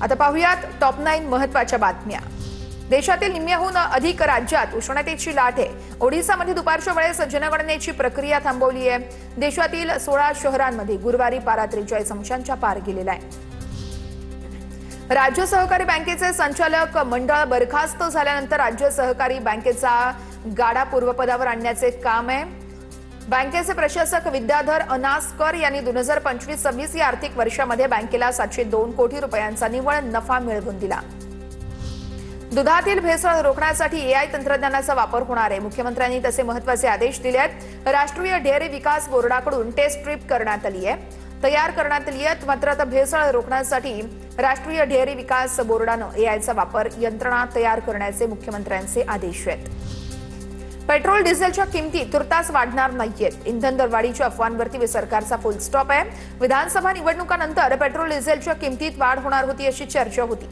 आता पाहूयात टॉप 9 महत्त्वाच्या बातम्या। देशातील निम्म्याहून अधिक राज्यात उष्णतेची लाट आहे। ओडिशामध्ये दुपारच्या वेळेस जनगणनेची प्रक्रिया थांबवली आहे। देशातील 16 शहरांमध्ये गुरुवारी पारा 43 अंशांच्या पार गेलेला आहे। राज्य सहकारी बँकेचे संचालक मंडळ बरखास्त झाल्यानंतर राज्य सहकारी बँकेचा गाडा पूर्वपदावर आणण्याचे काम आहे। बँकेचे प्रशासक विद्याधर अनासकर यांनी 2025-26 या आर्थिक वर्षामध्ये बँकेला 702 कोटी रुपयांचा निव्वळ नफा मिळवून दिला। दुधातील भेसळ रोखण्यासाठी एआय तंत्रज्ञानाचा वापर होणार आहे। मुख्यमंत्र्यांनी तसे महत्त्वाचे आदेश दिले आहेत। राष्ट्रीय डेअरी विकास बोर्डाकडून टेस्ट स्ट्रीप तयार करण्यात आली आहे। मात्र आता भेसळ रोखण्यासाठी राष्ट्रीय डेअरी विकास बोर्डाने एआयचा वापर यंत्रणा तयार करण्याचे मुख्यमंत्र्यांचे आदेश आहेत। पेट्रोल डिझेलच्या किमती तुर्तास वाढणार नाहीयेत। इंधन दरवाढीच्या अफवांवरती सरकारचा फुल स्टॉप आहे। विधानसभा निवडणुकानंतर पेट्रोल डिझेलच्या किमतीत वाढ होणार होती अशी चर्चा होती।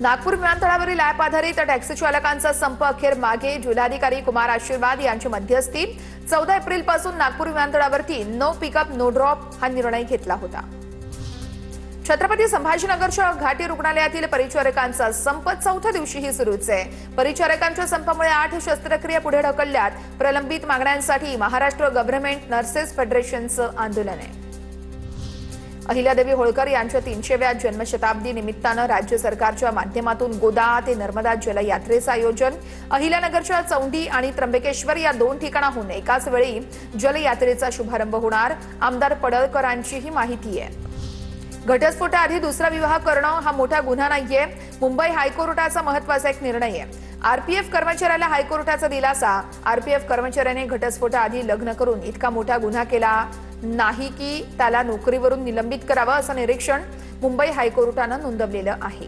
नागपूर विमानतळावरील ॲप आधारित टॅक्सी चालकांचा संप अखेर मागे। जिल्हाधिकारी कुमार आशीर्वाद यांची मध्यस्थी 14 एप्रिल पासून नागपूर विमानतळावरती नो पिकअप नो ड्रॉप हा निर्णय घेतला होता। छत्रपती संभाजीनगरच्या घाटी रुग्णालयातील परिचारकांचा संप 4थ्या दिवशीही सुरूच आहे। परिचारकांच्या संपामुळे 8 शस्त्रक्रिया पुढे ढकलल्यात। प्रलंबित मागण्यांसाठी महाराष्ट्र गव्हर्नमेंट नर्सेस फेडरेशनचं आंदोलन आहे। अहिल्यादेवी होळकर यांच्या 300व्या जन्मशताब्दी निमित्तानं राज्य सरकारच्या माध्यमातून गोदा ते नर्मदा जलयात्रेचं आयोजन। अहिल्यानगरच्या चौंडी आणि त्र्यंबकेश्वर या 2 ठिकाणाहून एकाच वेळी जलयात्रेचा शुभारंभ होणार। आमदार पडळकरांची ही माहिती आहे। घटस्फोटाआधी दुसरा विवाह करणं हा मोठा गुन्हा नाहीये। मुंबई हायकोर्टाचा महत्त्वाचा एक निर्णय आहे। आरपीएफ कर्मचाऱ्याला हायकोर्टाचा दिलासा। आरपीएफ कर्मचाऱ्याने घटस्फोटाआधी लग्न करून इतका मोठा गुन्हा केला नाही की त्याला नोकरीवरून निलंबित करावं असं निरीक्षण मुंबई हायकोर्टानं नोंदवलेलं आहे।